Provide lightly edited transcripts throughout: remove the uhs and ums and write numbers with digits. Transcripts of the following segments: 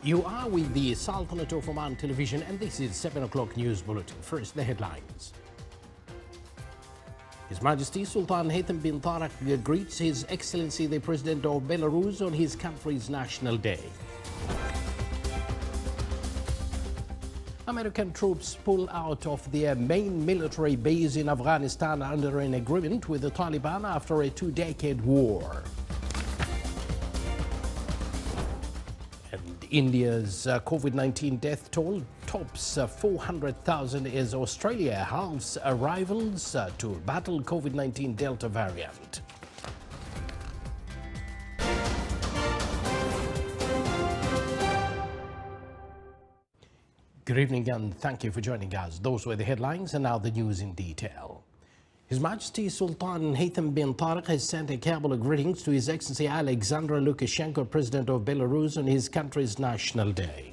You are with the Sultanate of Oman television, and this is 7 o'clock news bulletin. First, the headlines. His Majesty Sultan Haytham bin Tariq greets His Excellency the President of Belarus on his country's National Day. American troops pull out of their main military base in Afghanistan under an agreement with the Taliban after a two-decade war. India's COVID-19 death toll tops 400,000 as Australia halves arrivals to battle COVID-19 Delta variant. Good evening and thank you for joining us. Those were the headlines and now the news in detail. His Majesty Sultan Haytham bin Tariq has sent a cabal of greetings to His Excellency Alexander Lukashenko, President of Belarus, on his country's National Day.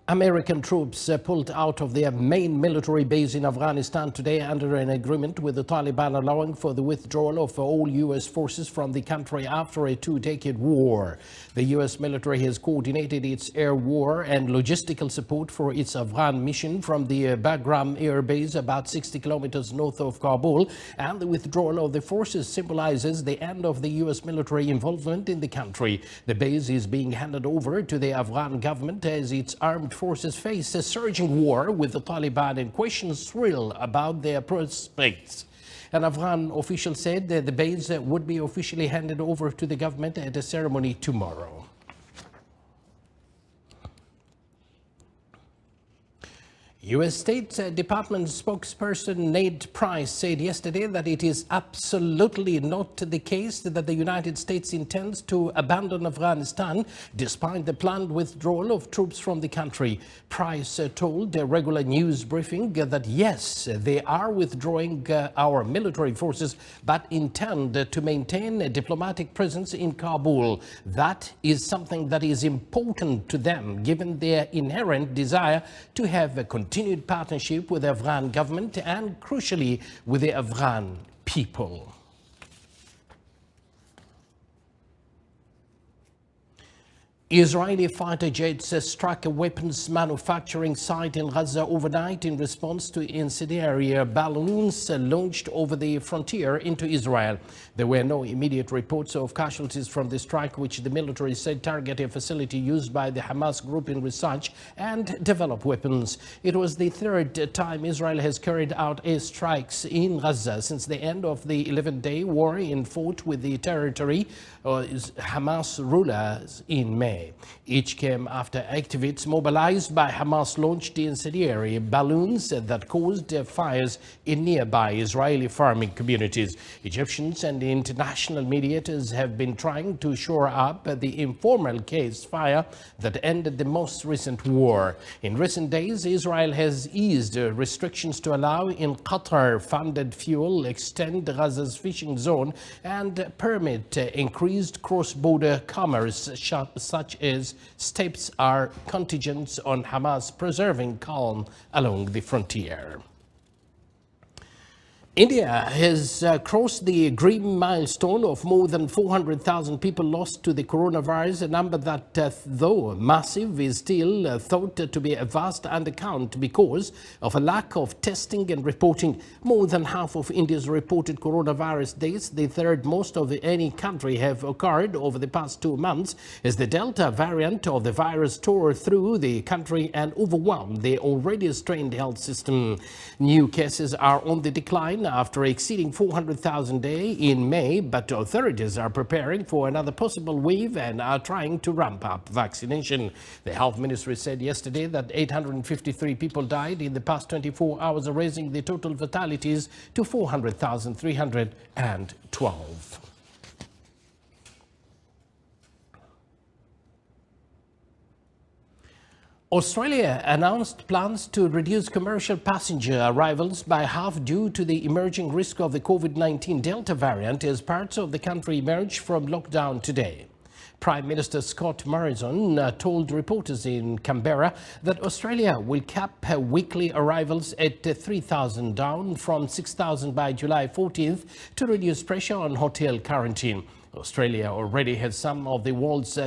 American troops pulled out of their main military base in Afghanistan today under an agreement with the Taliban allowing for the withdrawal of all U.S. forces from the country after a two-decade war. The U.S. military has coordinated its air war and logistical support for its Afghan mission from the Bagram air base about 60 kilometers north of Kabul, and the withdrawal of the forces symbolizes the end of the U.S. military involvement in the country. The base is being handed over to the Afghan government as its armed forces face a surging war with the Taliban and questions swirl about their prospects. An Afghan official said that the base would be officially handed over to the government at a ceremony tomorrow. U.S. State Department spokesperson Ned Price said yesterday that it is absolutely not the case that the United States intends to abandon Afghanistan despite the planned withdrawal of troops from the country. Price told a regular news briefing that yes, they are withdrawing our military forces but intend to maintain a diplomatic presence in Kabul. That is something that is important to them given their inherent desire to have a continued partnership with the Afghan government and, crucially, with the Afghan people. Israeli fighter jets struck a weapons manufacturing site in Gaza overnight in response to incendiary balloons launched over the frontier into Israel. There were no immediate reports of casualties from the strike, which the military said targeted a facility used by the Hamas group in research and develop weapons. It was the third time Israel has carried out airstrikes in Gaza since the end of the 11-day war it fought with the territory Hamas rulers in May. Each came after activists mobilized by Hamas launched incendiary balloons that caused fires in nearby Israeli farming communities. Egyptians and international mediators have been trying to shore up the informal ceasefire that ended the most recent war. In recent days, Israel has eased restrictions to allow in Qatar-funded fuel, extend Gaza's fishing zone, and permit increased cross-border commerce, such as steps are contingents on Hamas preserving calm along the frontier. India has crossed the grim milestone of more than 400,000 people lost to the coronavirus, a number that, though massive, is still thought to be a vast undercount because of a lack of testing and reporting. More than half of India's reported coronavirus deaths, the third most of any country, have occurred over the past 2 months as the Delta variant of the virus tore through the country and overwhelmed the already strained health system. New cases are on the decline after exceeding 400,000 a day in May, but authorities are preparing for another possible wave and are trying to ramp up vaccination. The health ministry said yesterday that 853 people died in the past 24 hours, raising the total fatalities to 400,312. Australia announced plans to reduce commercial passenger arrivals by half due to the emerging risk of the COVID-19 Delta variant as parts of the country emerge from lockdown today. Prime Minister Scott Morrison told reporters in Canberra that Australia will cap weekly arrivals at 3,000, down from 6,000 by July 14th, to reduce pressure on hotel quarantine. Australia already has some of the world's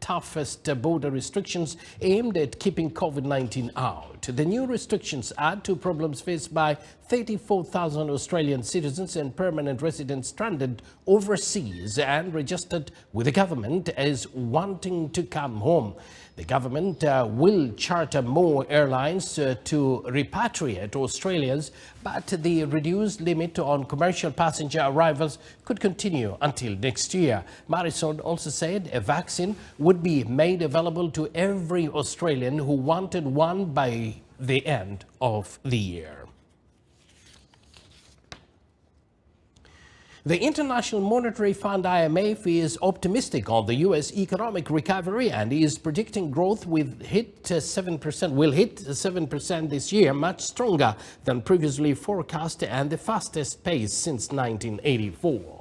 toughest border restrictions aimed at keeping COVID-19 out. The new restrictions add to problems faced by 34,000 Australian citizens and permanent residents stranded overseas and registered with the government as wanting to come home. The government will charter more airlines to repatriate Australians, but the reduced limit on commercial passenger arrivals could continue until next year. Morrison also said a vaccine would be made available to every Australian who wanted one by the end of the year. The International Monetary Fund (IMF) is optimistic on the U.S. economic recovery and is predicting growth will hit 7% this year, much stronger than previously forecast and the fastest pace since 1984.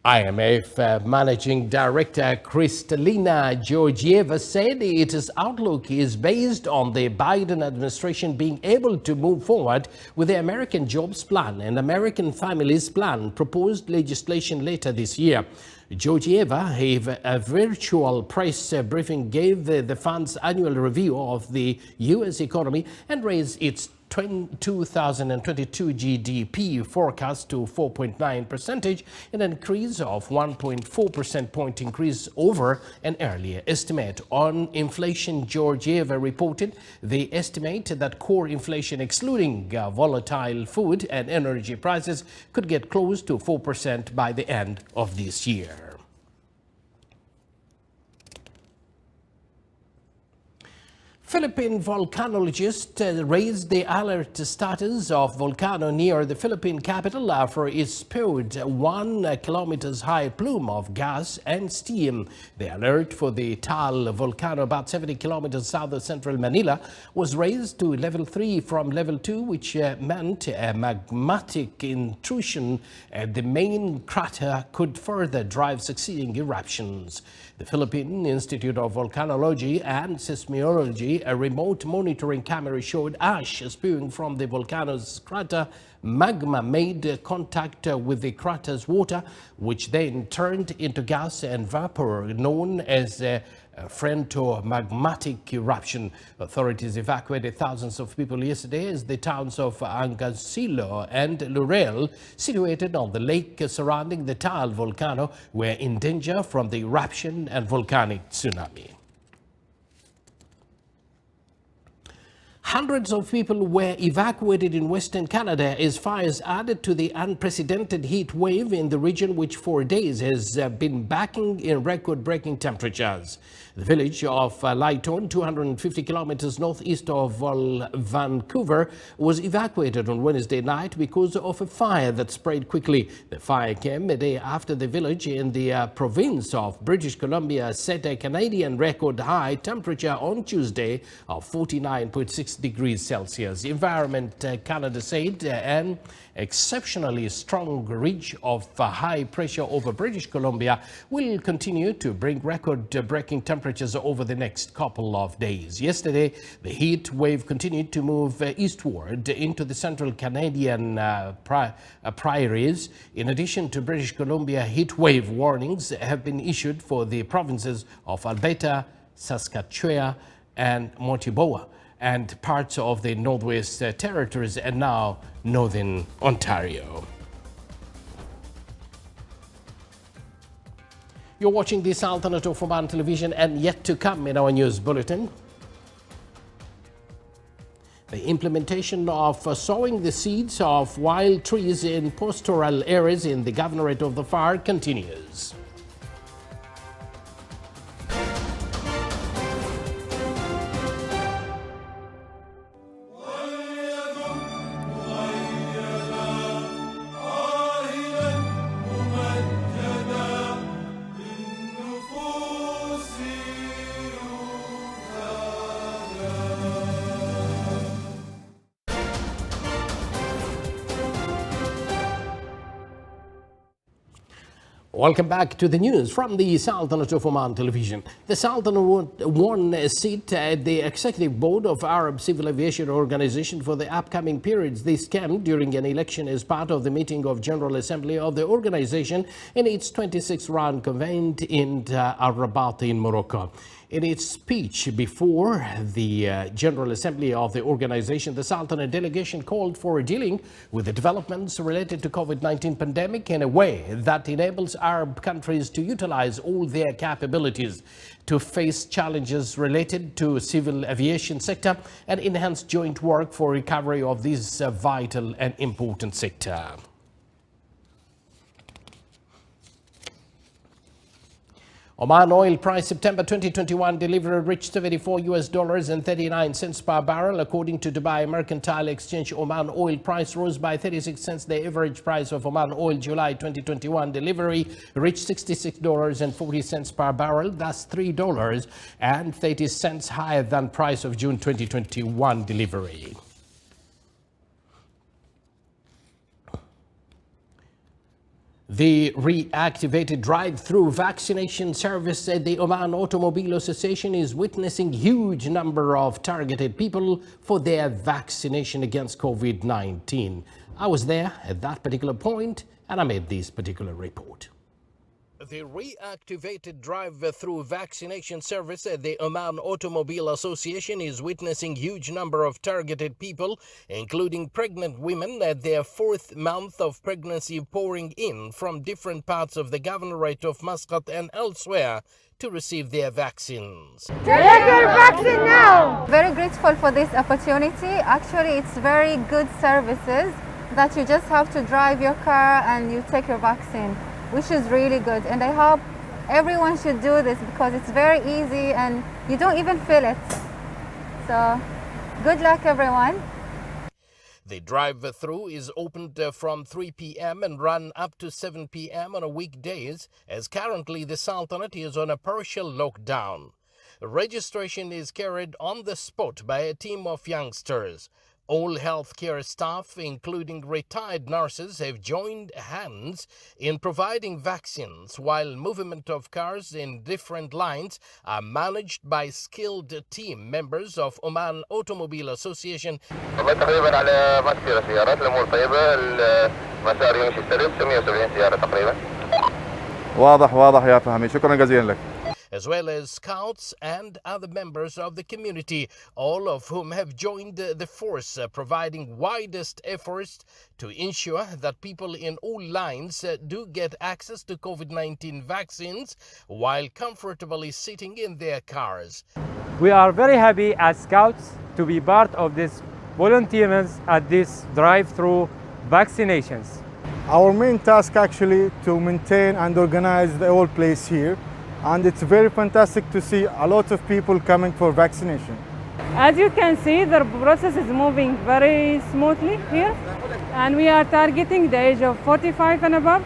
IMF Managing Director Kristalina Georgieva said its outlook is based on the Biden administration being able to move forward with the American Jobs Plan and American Families Plan proposed legislation later this year. Georgieva, a virtual press briefing, gave the fund's annual review of the U.S. economy and raised its 2022 GDP forecast to 4.9%, an increase of 1.4 percentage point increase over an earlier estimate. On inflation, Georgieva reported they estimate that core inflation, excluding volatile food and energy prices, could get close to 4% by the end of this year. Philippine volcanologists raised the alert status of volcano near the Philippine capital after it spewed 1 kilometers high plume of gas and steam. The alert for the Taal volcano, about 70 kilometers south of central Manila, was raised to level 3 from level 2, which meant a magmatic intrusion at the main crater could further drive succeeding eruptions. The Philippine Institute of Volcanology and Seismology, a remote monitoring camera, showed ash spewing from the volcano's crater. Magma made contact with the crater's water, which then turned into gas and vapor, known as a phrentomagmatic eruption. Authorities evacuated thousands of people yesterday as the towns of Angasilo and Laurel, situated on the lake surrounding the Taal volcano, were in danger from the eruption and volcanic tsunami. Hundreds of people were evacuated in Western Canada as fires added to the unprecedented heat wave in the region, which for days has been baking in record-breaking temperatures. The village of Lytton, 250 kilometers northeast of Vancouver, was evacuated on Wednesday night because of a fire that spread quickly. The fire came a day after the village in the province of British Columbia set a Canadian record high temperature on Tuesday of 49.6 degrees Celsius. Environment Canada said an exceptionally strong ridge of high pressure over British Columbia will continue to bring record-breaking temperatures over the next couple of days. Yesterday, the heat wave continued to move eastward into the central Canadian prairies. In addition to British Columbia, heat wave warnings have been issued for the provinces of Alberta, Saskatchewan, and Manitoba, and parts of the Northwest Territories and now Northern Ontario. You're watching this alternative from One Television, and yet to come in our news bulletin. The implementation of sowing the seeds of wild trees in pastoral areas in the Governorate of the Far continues. Welcome back to the news from the Sultanate of Oman television. The Sultanate won a seat at the Executive Board of Arab Civil Aviation Organization for the upcoming periods. This came during an election as part of the meeting of General Assembly of the organization in its 26th round convened in Rabat in Morocco. In its speech before the General Assembly of the organization, the Sultanate delegation called for dealing with the developments related to COVID-19 pandemic in a way that enables Arab countries to utilize all their capabilities to face challenges related to civil aviation sector and enhance joint work for recovery of this vital and important sector. Oman oil price September 2021 delivery reached $74.39 per barrel. According to Dubai Mercantile Exchange, Oman oil price rose by 36 cents. The average price of Oman oil July 2021 delivery reached $66.40 per barrel. That's $3.30 higher than price of June 2021 delivery. The reactivated drive-through vaccination service at the Oman Automobile Association is witnessing huge number of targeted people for their vaccination against COVID-19. I was there at that particular point and I made this particular report. The reactivated drive-through vaccination service at the Oman Automobile Association is witnessing huge number of targeted people, including pregnant women at their 4th month of pregnancy, pouring in from different parts of the governorate of Muscat and elsewhere to receive their vaccines. Take your vaccine now! Very grateful for this opportunity. Actually, it's very good services that you just have to drive your car and you take your vaccine, which is really good. And I hope everyone should do this because it's very easy and you don't even feel it. So good luck, everyone. The drive-through is opened from 3 p.m. and run up to 7 p.m. on weekdays, as currently the Sultanate is on a partial lockdown. Registration is carried on the spot by a team of youngsters. All healthcare staff, including retired nurses, have joined hands in providing vaccines, while movement of cars in different lines are managed by skilled team members of Oman Automobile Association. تقريبا على ما كثير سيارات، الامور طيبه، المسار يمشي سلس، 170 سياره تقريبا. واضح يا فهمي، شكرا جزيلا لك. As well as scouts and other members of the community, all of whom have joined the force, providing widest efforts to ensure that people in all lines do get access to COVID-19 vaccines while comfortably sitting in their cars. We are very happy as scouts to be part of this volunteers at this drive-through vaccinations. Our main task actually to maintain and organize the whole place here. And it's very fantastic to see a lot of people coming for vaccination. As you can see, the process is moving very smoothly here, and we are targeting the age of 45 and above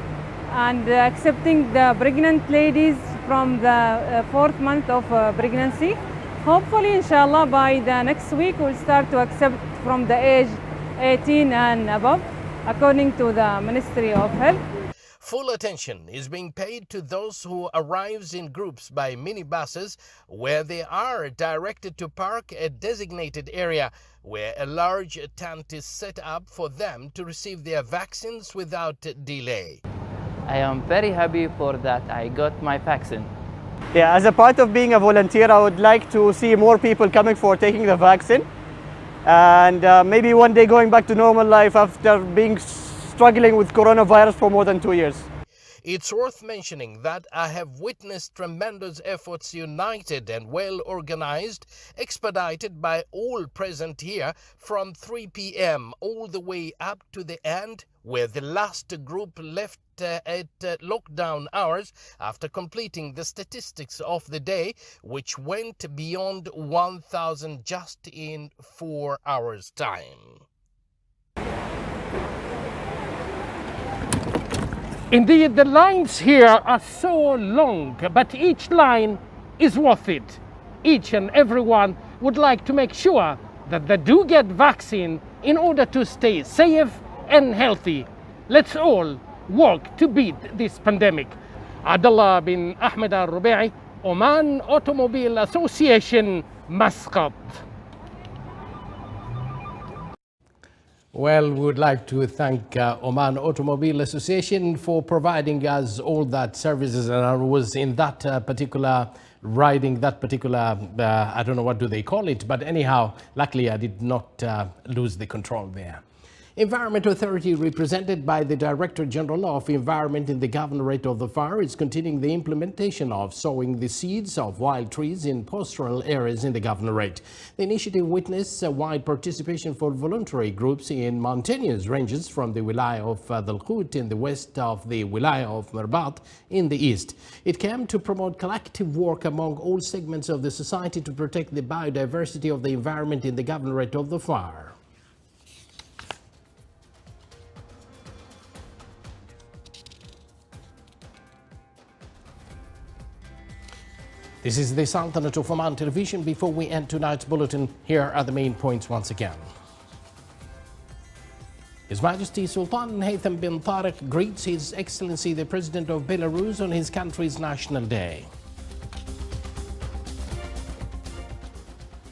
and accepting the pregnant ladies from the 4th month of pregnancy. Hopefully, inshallah, by the next week we'll start to accept from the age 18 and above, according to the Ministry of Health. Full attention is being paid to those who arrives in groups by minibuses, where they are directed to park a designated area where a large tent is set up for them to receive their vaccines without delay. I am very happy for that I got my vaccine. Yeah, as a part of being a volunteer, I would like to see more people coming for taking the vaccine, and maybe one day going back to normal life after being struggling with coronavirus for more than 2 years. It's worth mentioning that I have witnessed tremendous efforts, united and well organized, expedited by all present here from 3 p.m. all the way up to the end, where the last group left at lockdown hours after completing the statistics of the day, which went beyond 1,000 just in 4 hours' time. Indeed, the lines here are so long, but each line is worth it. Each and everyone would like to make sure that they do get vaccine in order to stay safe and healthy. Let's all work to beat this pandemic. Abdullah bin Ahmed al-Rubai, Oman Automobile Association, Muscat. Well, we would like to thank Oman Automobile Association for providing us all that services, and I was in that particular riding, that particular, I don't know what do they call it, but anyhow, luckily I did not lose the control there. Environment Authority, represented by the Director General of Environment in the Governorate of the Far, is continuing the implementation of sowing the seeds of wild trees in pastoral areas in the Governorate. The initiative witnessed wide participation for voluntary groups in mountainous ranges from the Wilaya of Dalhut in the west of the Wilaya of Mirbat in the east. It came to promote collective work among all segments of the society to protect the biodiversity of the environment in the Governorate of the Far. This is the Sultanate of Oman television. Before we end tonight's bulletin, here are the main points once again. His Majesty Sultan Haytham bin Tariq greets His Excellency the President of Belarus on his country's National Day.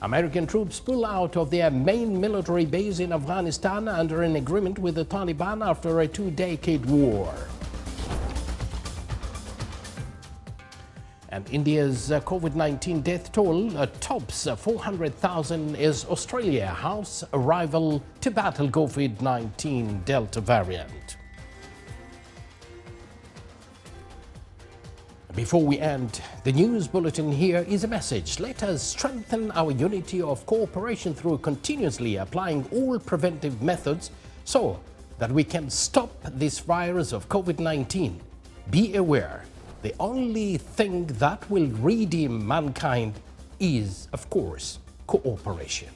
American troops pull out of their main military base in Afghanistan under an agreement with the Taliban after a two-decade war. And India's COVID-19 death toll tops 400,000 as Australia house arrival to battle COVID-19 Delta variant. Before we end the news bulletin, here is a message. Let us strengthen our unity of cooperation through continuously applying all preventive methods so that we can stop this virus of COVID-19. Be aware. The only thing that will redeem mankind is, of course, cooperation.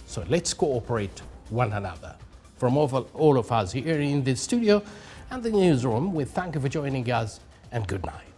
So let's cooperate one another. From all of us here in the studio and the newsroom, we thank you for joining us and good night.